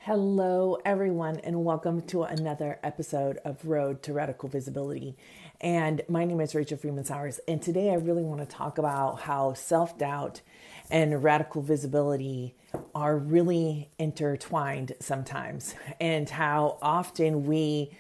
Hello, everyone, and welcome to another episode of Road to Radical Visibility. And my name is Rachel Freemon Sowers, and today I really want to talk about how self-doubt and radical visibility are really intertwined sometimes, and how often we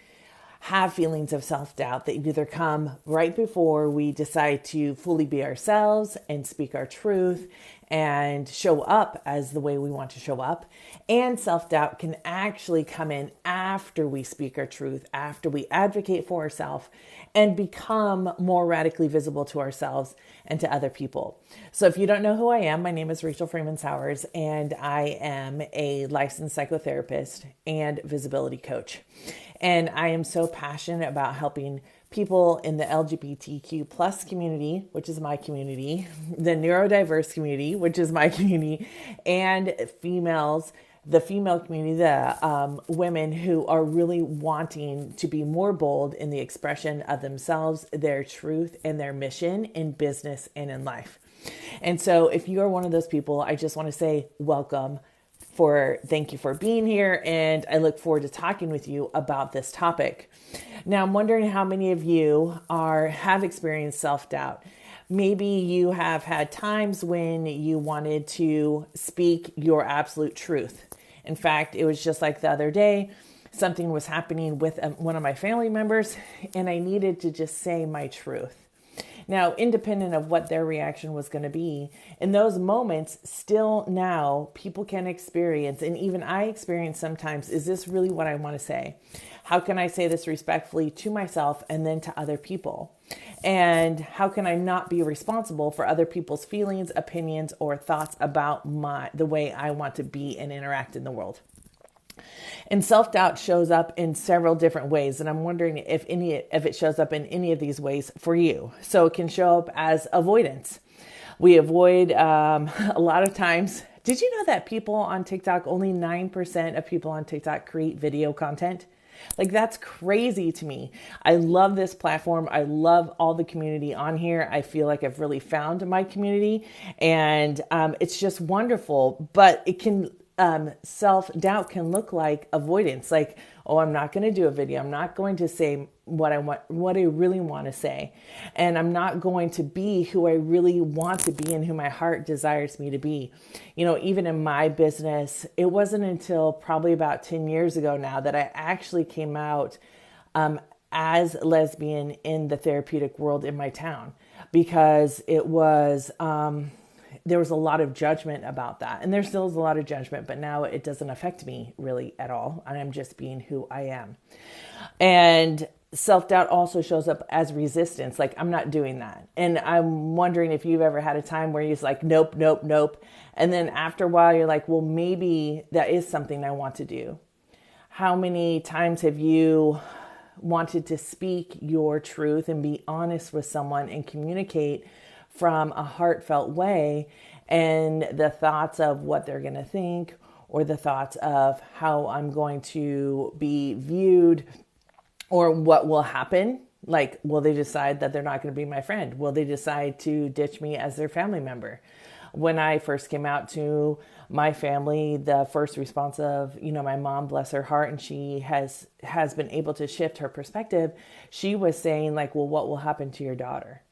have feelings of self-doubt that either come right before we decide to fully be ourselves and speak our truth and show up as the way we want to show up. And self-doubt can actually come in after we speak our truth, after we advocate for ourselves and become more radically visible to ourselves and to other people. So if you don't know who I am, my name is Rachel Freemon Sowers, and I am a licensed psychotherapist and visibility coach. And I am so passionate about helping people in the LGBTQ plus community, which is my community, the neurodiverse community, which is my community, and females, the female community, the women who are really wanting to be more bold in the expression of themselves, their truth, and their mission in business and in life. And so if you are one of those people, I just want to say welcome. Thank you for being here, and I look forward to talking with you about this topic. Now, I'm wondering how many of you have experienced self-doubt. Maybe you have had times when you wanted to speak your absolute truth. In fact, it was just like the other day, something was happening with one of my family members, and I needed to just say my truth. Now, independent of what their reaction was going to be, in those moments, still now, people can experience, and even I experience sometimes, is this really what I want to say? How can I say this respectfully to myself and then to other people? And how can I not be responsible for other people's feelings, opinions, or thoughts about the way I want to be and interact in the world? And self-doubt shows up in several different ways. And I'm wondering if it shows up in any of these ways for you. So it can show up as avoidance. We avoid a lot of times. Did you know that people on TikTok, only 9% of people on TikTok create video content? Like, that's crazy to me. I love this platform. I love all the community on here. I feel like I've really found my community, and it's just wonderful. But it can self-doubt can look like avoidance, like, oh, I'm not going to do a video. I'm not going to say what I really want to say. And I'm not going to be who I really want to be and who my heart desires me to be. You know, even in my business, it wasn't until probably about 10 years ago now that I actually came out as lesbian in the therapeutic world in my town, because it was, there was a lot of judgment about that. And there still is a lot of judgment, but now it doesn't affect me really at all. And I'm just being who I am. And self-doubt also shows up as resistance. Like, I'm not doing that. And I'm wondering if you've ever had a time where you're just like, nope, nope, nope. And then after a while, you're like, well, maybe that is something I want to do. How many times have you wanted to speak your truth and be honest with someone and communicate from a heartfelt way, and the thoughts of what they're going to think, or the thoughts of how I'm going to be viewed, or what will happen? Like, will they decide that they're not going to be my friend? Will they decide to ditch me as their family member? When I first came out to my family, the first response of, my mom, bless her heart, and she has been able to shift her perspective. She was saying, like, well, what will happen to your daughter?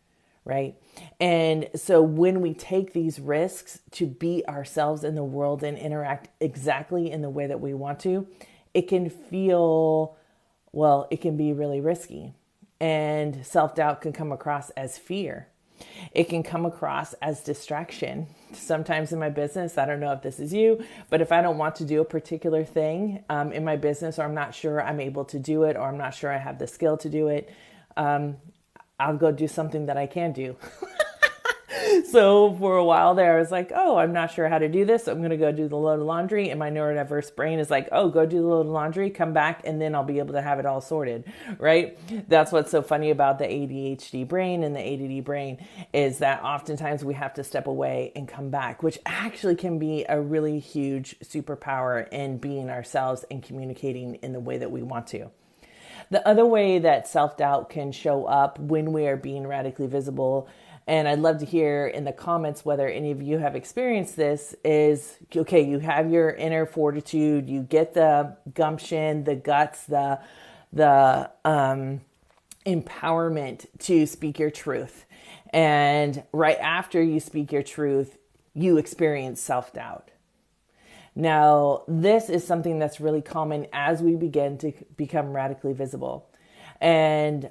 Right? And so when we take these risks to be ourselves in the world and interact exactly in the way that we want to, it can it can be really risky. And self-doubt can come across as fear. It can come across as distraction. Sometimes in my business, I don't know if this is you, but if I don't want to do a particular thing in my business, or I'm not sure I'm able to do it, or I'm not sure I have the skill to do it, I'll go do something that I can do. So for a while there, I was like, oh, I'm not sure how to do this. So I'm going to go do the load of laundry. And my neurodiverse brain is like, oh, go do the load of laundry, come back, and then I'll be able to have it all sorted, right? That's what's so funny about the ADHD brain and the ADD brain, is that oftentimes we have to step away and come back, which actually can be a really huge superpower in being ourselves and communicating in the way that we want to. The other way that self-doubt can show up when we are being radically visible and I'd love to hear in the comments whether any of you have experienced this, is, okay, you have your inner fortitude, you get the gumption, the guts, the empowerment to speak your truth. And right after you speak your truth, you experience self-doubt. Now, this is something that's really common as we begin to become radically visible. And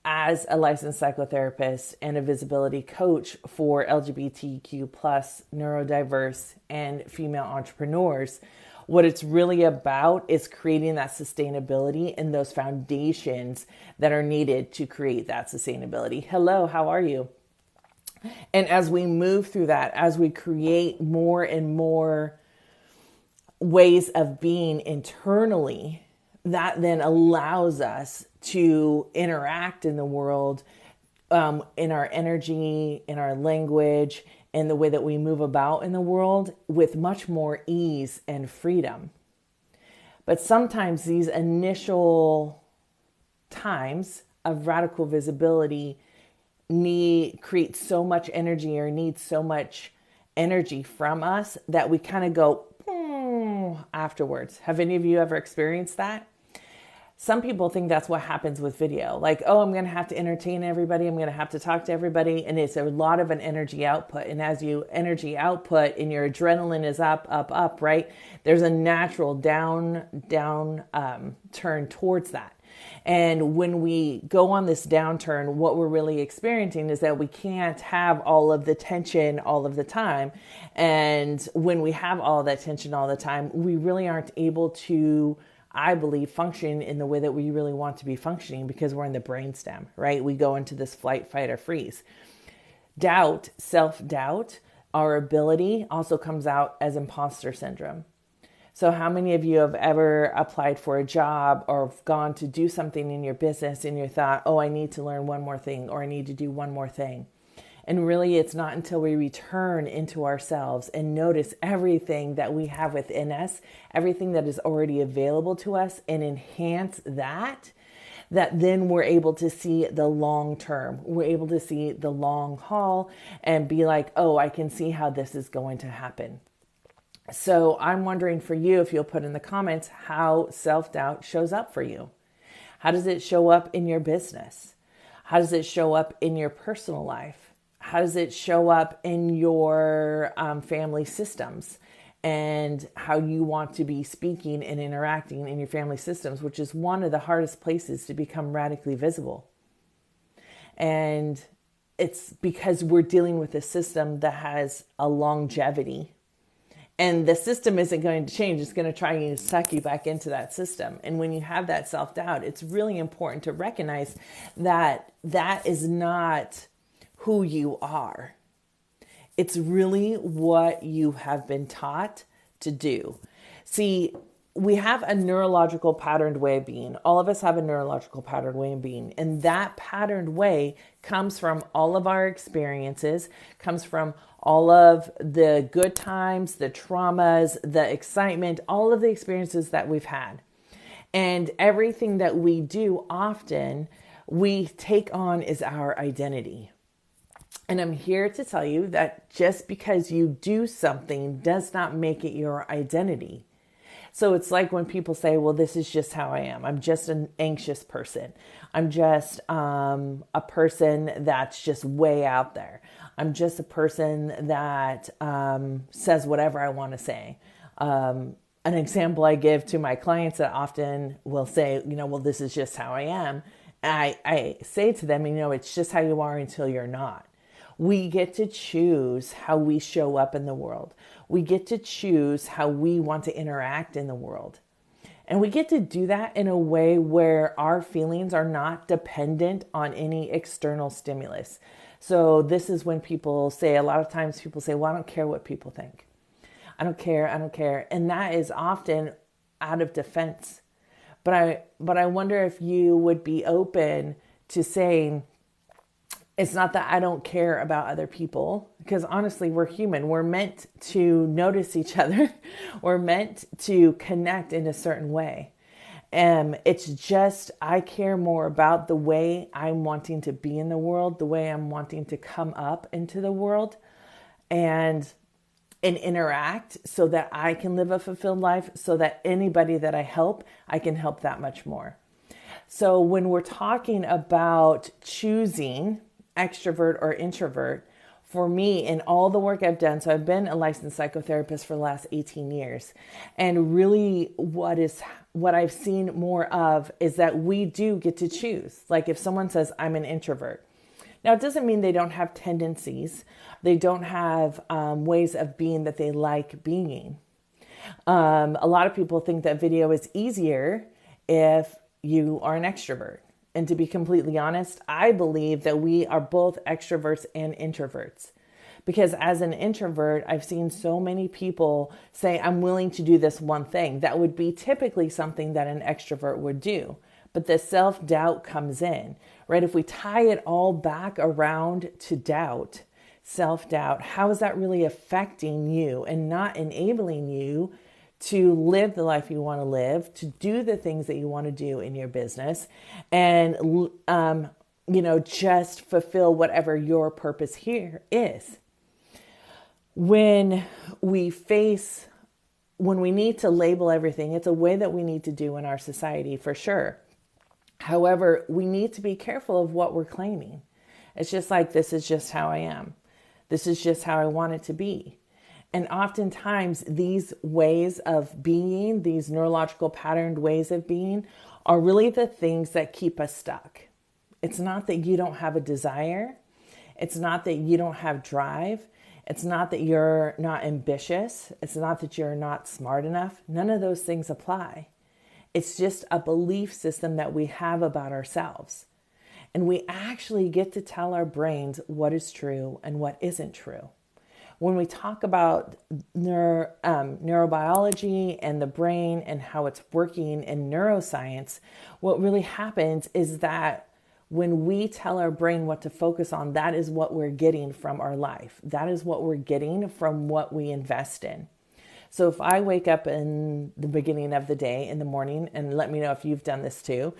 as a licensed psychotherapist and a visibility coach for LGBTQ plus, neurodiverse, and female entrepreneurs, what it's really about is creating that sustainability and those foundations that are needed to create that sustainability. Hello, how are you? And as we move through that, as we create more and more ways of being internally, that then allows us to interact in the world, in our energy, in our language, in the way that we move about in the world with much more ease and freedom. But sometimes these initial times of radical visibility create so much energy, or need so much energy from us, that we kind of go afterwards. Have any of you ever experienced that? Some people think that's what happens with video. Like, oh, I'm going to have to entertain everybody. I'm going to have to talk to everybody. And it's a lot of an energy output. And as you energy output and your adrenaline is up, right? There's a natural down turn towards that. And when we go on this downturn, what we're really experiencing is that we can't have all of the tension all of the time. And when we have all of that tension all the time, we really aren't able to, I believe, function in the way that we really want to be functioning, because we're in the brainstem, right? We go into this flight, fight, or freeze. Doubt, self-doubt, our ability also comes out as imposter syndrome. So how many of you have ever applied for a job or gone to do something in your business and you thought, oh, I need to learn one more thing, or I need to do one more thing? And really, it's not until we return into ourselves and notice everything that we have within us, everything that is already available to us, and enhance that then we're able to see the long term. We're able to see the long haul and be like, oh, I can see how this is going to happen. So I'm wondering for you, if you'll put in the comments how self-doubt shows up for you. How does it show up in your business? How does it show up in your personal life? How does it show up in your family systems, and how you want to be speaking and interacting in your family systems, which is one of the hardest places to become radically visible. And it's because we're dealing with a system that has a longevity. And the system isn't going to change. It's going to try and suck you back into that system. And when you have that self-doubt, it's really important to recognize that that is not who you are. It's really what you have been taught to do. See, we have a neurological patterned way of being. All of us have a neurological patterned way of being. And that patterned way comes from all of our experiences, comes from all of the good times, the traumas, the excitement, all of the experiences that we've had. And everything that we do often, we take on as our identity. And I'm here to tell you that just because you do something does not make it your identity. So it's like when people say, well, this is just how I am. I'm just an anxious person. I'm just a person that's just way out there. I'm just a person that says whatever I want to say. An example I give to my clients that often will say, well, this is just how I am. And I say to them, it's just how you are until you're not. We get to choose how we show up in the world. We get to choose how we want to interact in the world. And we get to do that in a way where our feelings are not dependent on any external stimulus. So this is when people say, a lot of times people say, well, I don't care what people think. I don't care. And that is often out of defense. But I wonder if you would be open to saying, it's not that I don't care about other people, because honestly, we're human. We're meant to notice each other. We're meant to connect in a certain way. It's just, I care more about the way I'm wanting to be in the world, the way I'm wanting to come up into the world and interact so that I can live a fulfilled life, so that anybody that I help, I can help that much more. So when we're talking about choosing extrovert or introvert, for me, in all the work I've done, so I've been a licensed psychotherapist for the last 18 years. And really what I've seen more of is that we do get to choose. Like if someone says, I'm an introvert. Now, it doesn't mean they don't have tendencies. They don't have ways of being that they like being. A lot of people think that video is easier if you are an extrovert. And to be completely honest, I believe that we are both extroverts and introverts. Because as an introvert, I've seen so many people say, I'm willing to do this one thing. That would be typically something that an extrovert would do. But the self-doubt comes in, right? If we tie it all back around to doubt, self-doubt, how is that really affecting you and not enabling you to live the life you want to live, to do the things that you want to do in your business, and just fulfill whatever your purpose here is. When we need to label everything, it's a way that we need to do in our society for sure. However, we need to be careful of what we're claiming. It's just like, this is just how I am. This is just how I want it to be. And oftentimes these ways of being, these neurological patterned ways of being, are really the things that keep us stuck. It's not that you don't have a desire. It's not that you don't have drive. It's not that you're not ambitious. It's not that you're not smart enough. None of those things apply. It's just a belief system that we have about ourselves. And we actually get to tell our brains what is true and what isn't true. When we talk about neurobiology and the brain and how it's working in neuroscience, what really happens is that when we tell our brain what to focus on, that is what we're getting from our life. That is what we're getting from what we invest in. So if I wake up in the beginning of the day in the morning, and let me know if you've done this too,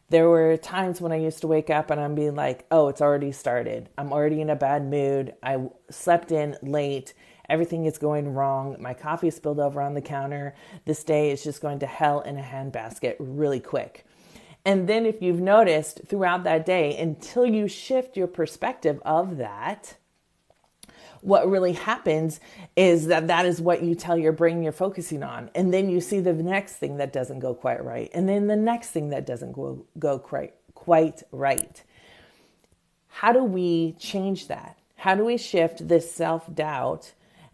there were times when I used to wake up and I'm being like, oh, it's already started. I'm already in a bad mood. I slept in late. Everything is going wrong. My coffee spilled over on the counter. This day is just going to hell in a handbasket really quick. And then if you've noticed throughout that day, until you shift your perspective of that, what really happens is that is what you tell your brain you're focusing on. And then you see the next thing that doesn't go quite right. And then the next thing that doesn't go quite right. How do we change that? How do we shift this self-doubt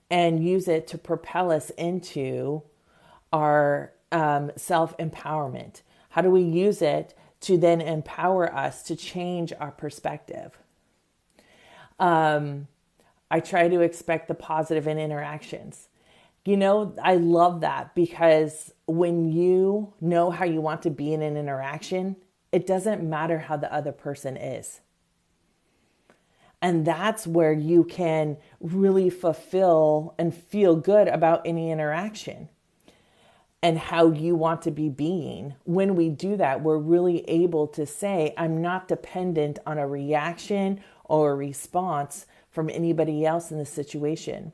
and use it to propel us into our self-empowerment? How do we use it to then empower us to change our perspective? I try to expect the positive in interactions. I love that because when you know how you want to be in an interaction, it doesn't matter how the other person is. And that's where you can really fulfill and feel good about any interaction and how you want to be being. When we do that, we're really able to say, I'm not dependent on a reaction or a response from anybody else in the situation.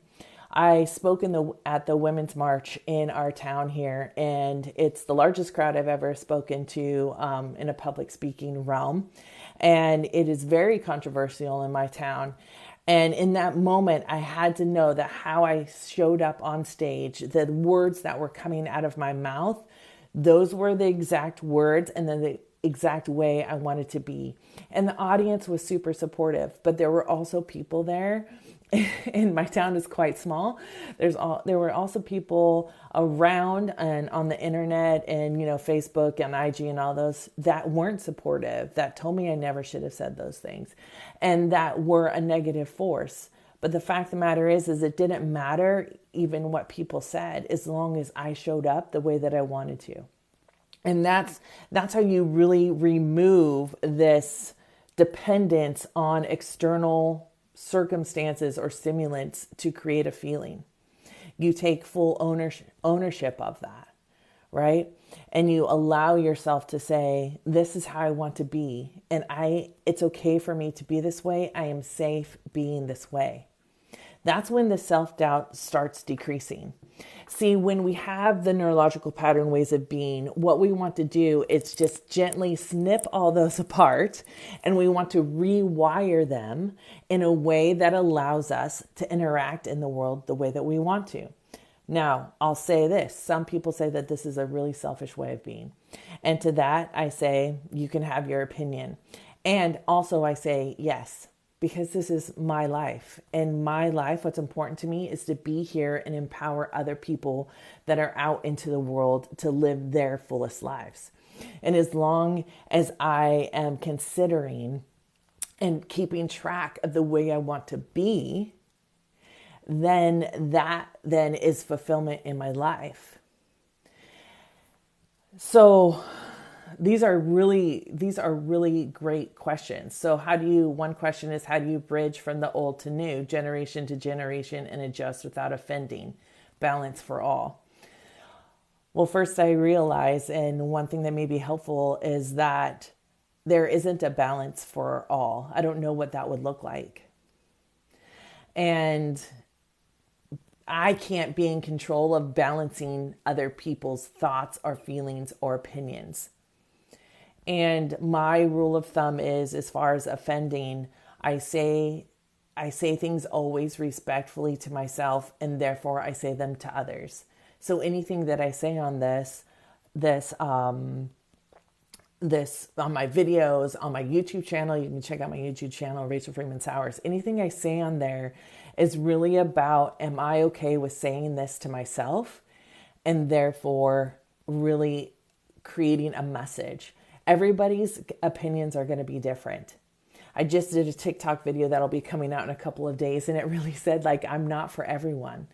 I spoke at the Women's March in our town here, and it's the largest crowd I've ever spoken to in a public speaking realm. And it is very controversial in my town. And in that moment, I had to know that how I showed up on stage, the words that were coming out of my mouth, those were the exact words and then the exact way I wanted to be. And the audience was super supportive, but there were also people there, and my town is quite small. There were also people around and on the internet and, Facebook and IG and all those that weren't supportive, that told me I never should have said those things, and that were a negative force. But the fact of the matter is it didn't matter even what people said, as long as I showed up the way that I wanted to. And that's how you really remove this dependence on external circumstances or stimulants to create a feeling. You take full ownership of that, right? And you allow yourself to say, this is how I want to be. And it's okay for me to be this way. I am safe being this way. That's when the self-doubt starts decreasing. See, when we have the neurological pattern ways of being, what we want to do is just gently snip all those apart, and we want to rewire them in a way that allows us to interact in the world the way that we want to. Now, I'll say this. Some people say that this is a really selfish way of being. And to that, I say, you can have your opinion. And also I say, yes, because this is my life. In my life, what's important to me is to be here and empower other people that are out into the world to live their fullest lives. And as long as I am considering and keeping track of the way I want to be, then that then is fulfillment in my life. So these are really great questions. So one question is, how do you bridge from the old to new, generation to generation, and adjust without offending? Balance for all. Well, first I realize, and one thing that may be helpful is that there isn't a balance for all. I don't know what that would look like. And I can't be in control of balancing other people's thoughts or feelings or opinions. And my rule of thumb is, as far as offending, I say things always respectfully to myself, and therefore I say them to others. So anything that I say on this on my videos, on my YouTube channel, you can check out my YouTube channel, Rachel Freemon Sowers. Anything I say on there is really about, am I okay with saying this to myself? And therefore really creating a message. Everybody's opinions are going to be different. I just did a TikTok video that'll be coming out in a couple of days, and it really said, like, I'm not for everyone.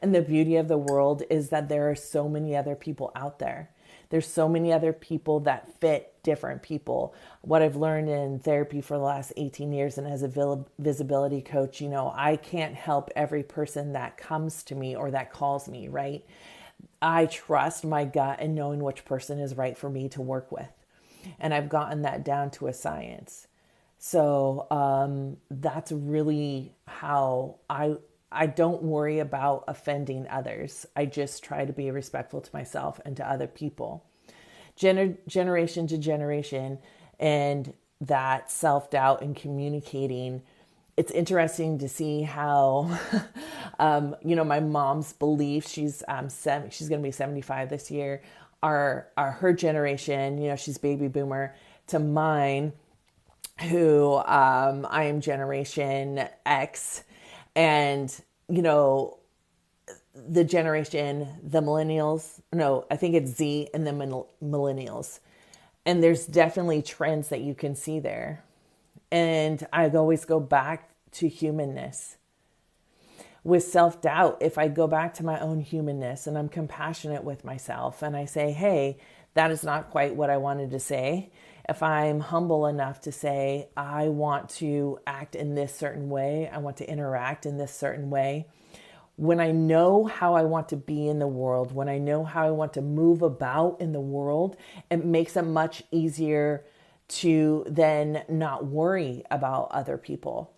And the beauty of the world is that there are so many other people out there. There's so many other people that fit different people. What I've learned in therapy for the last 18 years and as a visibility coach, I can't help every person that comes to me or that calls me, right? I trust my gut in knowing which person is right for me to work with. And I've gotten that down to a science. So that's really how I don't worry about offending others. I just try to be respectful to myself and to other people. Generation to generation, and that self-doubt and communicating. It's interesting to see how, my mom's beliefs, she's going to be 75 this year, are her generation, she's baby boomer, to mine, who I am Generation X. And, the generation, the millennials, no, I think it's Z and then millennials. And there's definitely trends that you can see there. And I always go back to humanness. With self-doubt, if I go back to my own humanness and I'm compassionate with myself and I say, hey, that is not quite what I wanted to say. If I'm humble enough to say, I want to act in this certain way, I want to interact in this certain way. When I know how I want to be in the world, when I know how I want to move about in the world, it makes it much easier to then not worry about other people.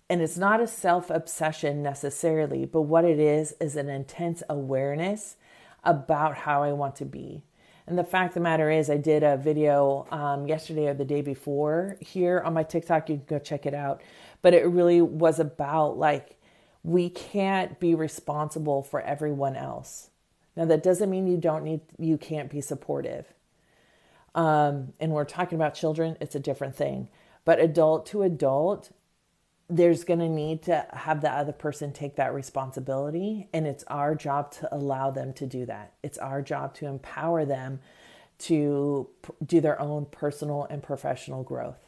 And it's not a self-obsession necessarily, but what it is an intense awareness about how I want to be. And the fact of the matter is, I did a video yesterday or the day before here on my TikTok. You can go check it out. But it really was about, like, we can't be responsible for everyone else. Now, that doesn't mean you can't be supportive. And we're talking about children, it's a different thing. But adult to adult, there's going to need to have the other person take that responsibility. And it's our job to allow them to do that. It's our job to empower them to do their own personal and professional growth.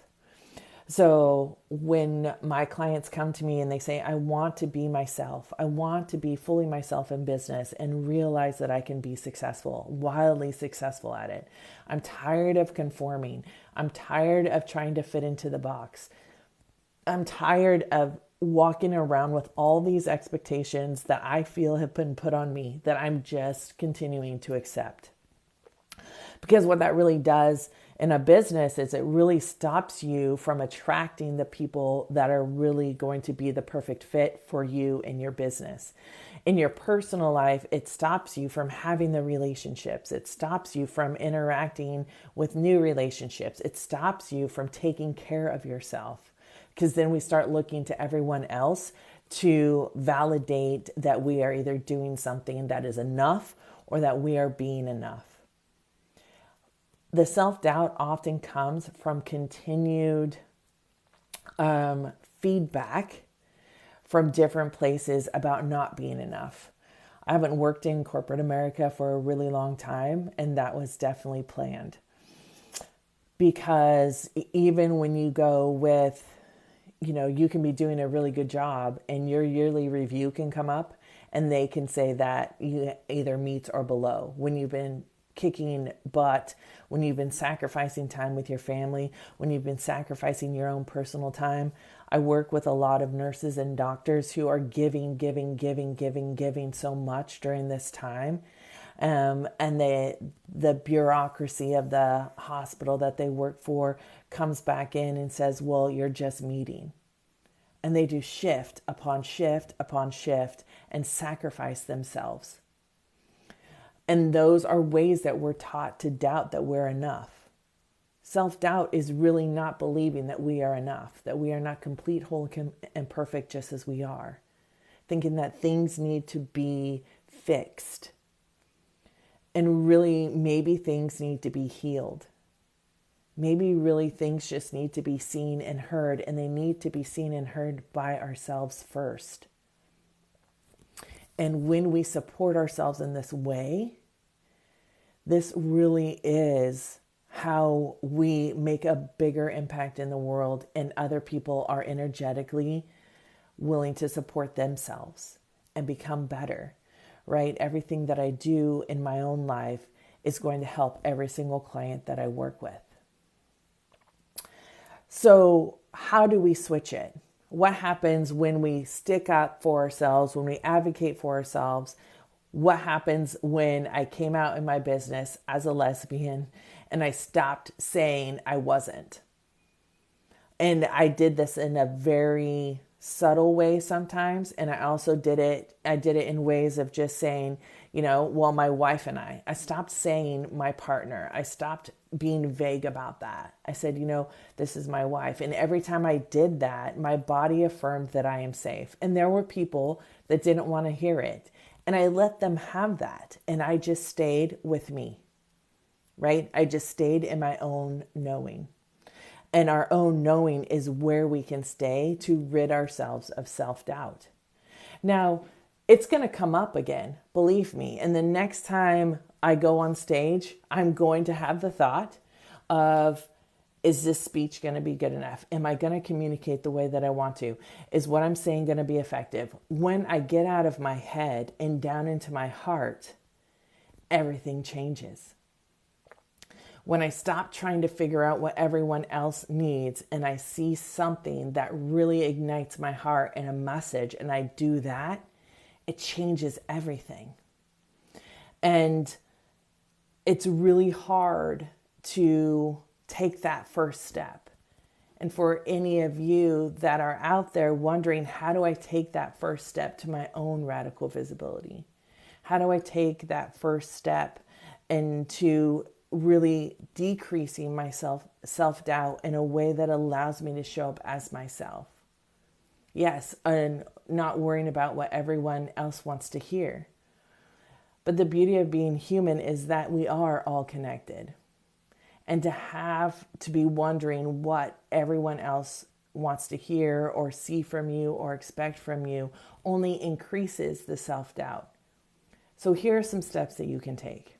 So when my clients come to me and they say, I want to be myself, I want to be fully myself in business and realize that I can be successful, wildly successful at it. I'm tired of conforming. I'm tired of trying to fit into the box. I'm tired of walking around with all these expectations that I feel have been put on me that I'm just continuing to accept. Because what that really does in a business is it really stops you from attracting the people that are really going to be the perfect fit for you and your business. In your personal life, it stops you from having the relationships. It stops you from interacting with new relationships. It stops you from taking care of yourself. Because then we start looking to everyone else to validate that we are either doing something that is enough or that we are being enough. The self-doubt often comes from continued feedback from different places about not being enough. I haven't worked in corporate America for a really long time, and that was definitely planned. Because even when you go with, you can be doing a really good job and your yearly review can come up and they can say that you either meet or below when you've been kicking butt, when you've been sacrificing time with your family, when you've been sacrificing your own personal time. I work with a lot of nurses and doctors who are giving so much during this time. And the bureaucracy of the hospital that they work for comes back in and says, well, you're just meeting. And they do shift upon shift upon shift and sacrifice themselves. And those are ways that we're taught to doubt that we're enough. Self-doubt is really not believing that we are enough, that we are not complete, whole, and perfect just as we are. Thinking that things need to be fixed. And really, maybe things need to be healed. Maybe really things just need to be seen and heard, and they need to be seen and heard by ourselves first. And when we support ourselves in this way, this really is how we make a bigger impact in the world, and other people are energetically willing to support themselves and become better, right? Everything that I do in my own life is going to help every single client that I work with. So how do we switch it? What happens when we stick up for ourselves, when we advocate for ourselves? What happens when I came out in my business as a lesbian and I stopped saying I wasn't? And I did this in a very subtle way sometimes. And I also did it in ways of just saying, well, my wife and I stopped saying my partner. I stopped being vague about that. I said, this is my wife. And every time I did that, my body affirmed that I am safe. And there were people that didn't want to hear it. And I let them have that. And I just stayed with me, right? I just stayed in my own knowing. And our own knowing is where we can stay to rid ourselves of self-doubt. Now, it's going to come up again, believe me. And the next time I go on stage, I'm going to have the thought of, is this speech going to be good enough? Am I going to communicate the way that I want to? Is what I'm saying going to be effective? When I get out of my head and down into my heart, everything changes. When I stop trying to figure out what everyone else needs and I see something that really ignites my heart and a message and I do that, it changes everything. And it's really hard to take that first step. And for any of you that are out there wondering, how do I take that first step to my own radical visibility? How do I take that first step into really decreasing my self-doubt in a way that allows me to show up as myself? Yes, and not worrying about what everyone else wants to hear. But the beauty of being human is that we are all connected. And to have to be wondering what everyone else wants to hear or see from you or expect from you only increases the self-doubt. So here are some steps that you can take.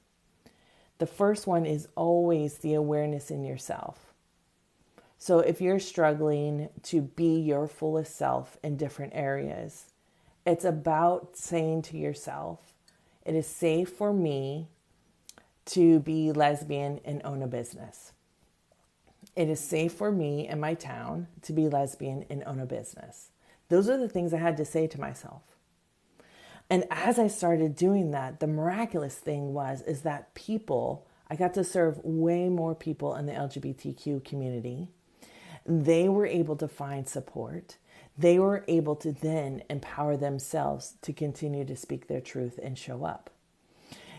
The first one is always the awareness in yourself. So if you're struggling to be your fullest self in different areas, it's about saying to yourself, it is safe for me to be lesbian and own a business. It is safe for me in my town to be lesbian and own a business. Those are the things I had to say to myself. And as I started doing that, the miraculous thing is that people I got to serve way more people in the LGBTQ community. They were able to find support. They were able to then empower themselves to continue to speak their truth and show up.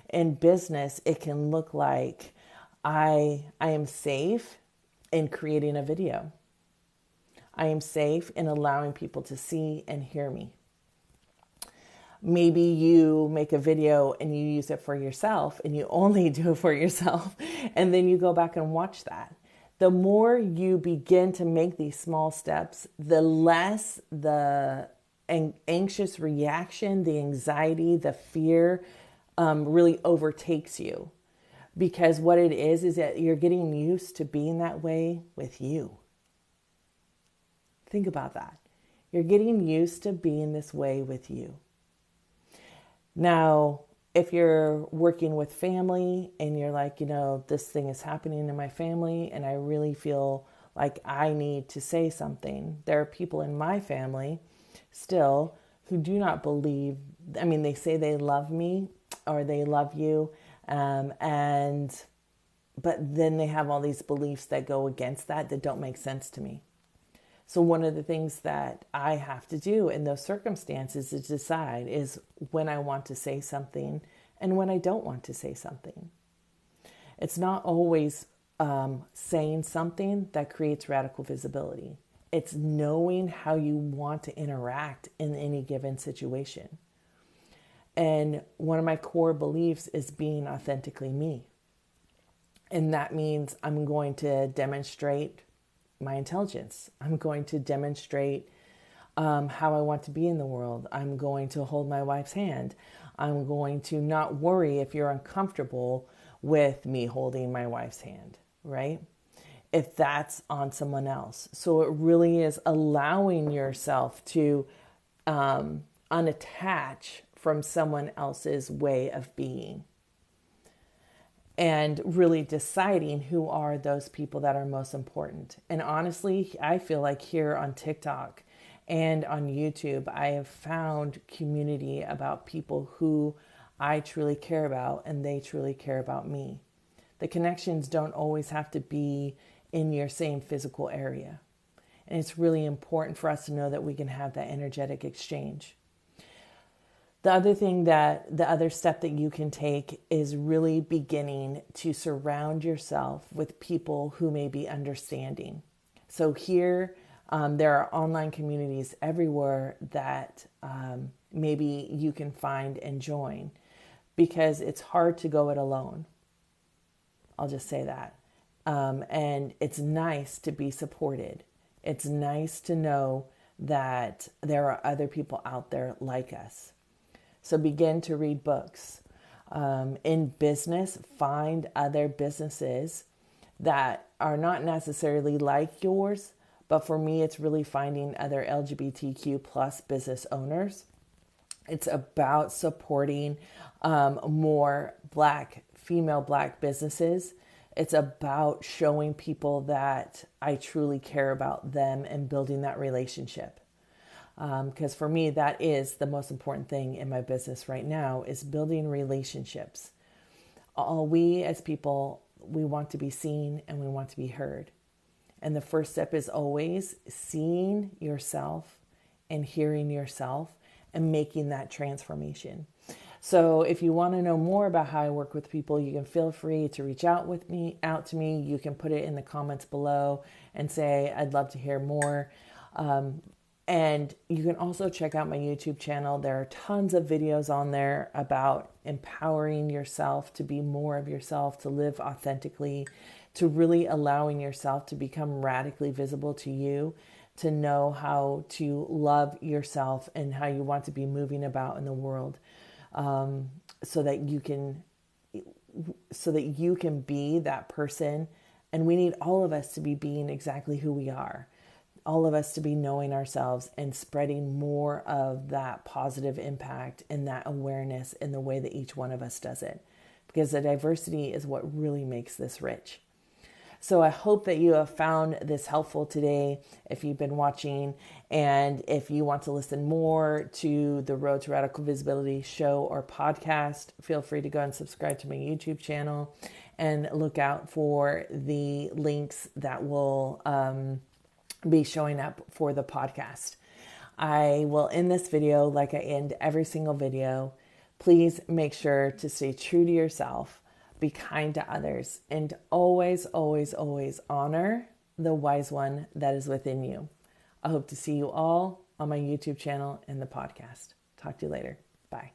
In business, it can look like I am safe in creating a video. I am safe in allowing people to see and hear me. Maybe you make a video and you use it for yourself and you only do it for yourself, and then you go back and watch that. The more you begin to make these small steps, the less the anxious reaction, the anxiety, the fear really overtakes you. Because what it is that you're getting used to being that way with you. Think about that. You're getting used to being this way with you. Now, if you're working with family and you're like, this thing is happening in my family and I really feel like I need to say something. There are people in my family still who do not believe, they say they love me or they love you, but then they have all these beliefs that go against that don't make sense to me. So one of the things that I have to do in those circumstances is decide is when I want to say something and when I don't want to say something. It's not always saying something that creates radical visibility. It's knowing how you want to interact in any given situation. And one of my core beliefs is being authentically me. And that means I'm going to demonstrate my intelligence. I'm going to demonstrate how I want to be in the world. I'm going to hold my wife's hand. I'm going to not worry if you're uncomfortable with me holding my wife's hand, right? If that's on someone else. So it really is allowing yourself to unattach from someone else's way of being. And really deciding who are those people that are most important. And honestly, I feel like here on TikTok and on YouTube, I have found community about people who I truly care about and they truly care about me. The connections don't always have to be in your same physical area. And it's really important for us to know that we can have that energetic exchange. The other step that you can take is really beginning to surround yourself with people who may be understanding. So here, there are online communities everywhere that maybe you can find and join, because it's hard to go it alone. I'll just say that. And it's nice to be supported. It's nice to know that there are other people out there like us. So begin to read books. In business, find other businesses that are not necessarily like yours, but for me, it's really finding other LGBTQ plus business owners. It's about supporting more female Black businesses. It's about showing people that I truly care about them and building that relationship. Because for me, that is the most important thing in my business right now, is building relationships. We as people, we want to be seen and we want to be heard. And the first step is always seeing yourself and hearing yourself and making that transformation. So if you want to know more about how I work with people, you can feel free to reach out to me. You can put it in the comments below and say, I'd love to hear more. And you can also check out my YouTube channel. There are tons of videos on there about empowering yourself to be more of yourself, to live authentically, to really allowing yourself to become radically visible to you, to know how to love yourself and how you want to be moving about in the world, so that you can be that person. And we need all of us to be being exactly who we are. All of us to be knowing ourselves and spreading more of that positive impact and that awareness in the way that each one of us does it. Because the diversity is what really makes this rich. So I hope that you have found this helpful today if you've been watching. And if you want to listen more to the Road to Radical Visibility show or podcast, feel free to go and subscribe to my YouTube channel. and look out for the links that will be showing up for the podcast. I will end this video like I end every single video. Please make sure to stay true to yourself, be kind to others, and always, always, always honor the wise one that is within you. I hope to see you all on my YouTube channel and the podcast. Talk to you later. Bye.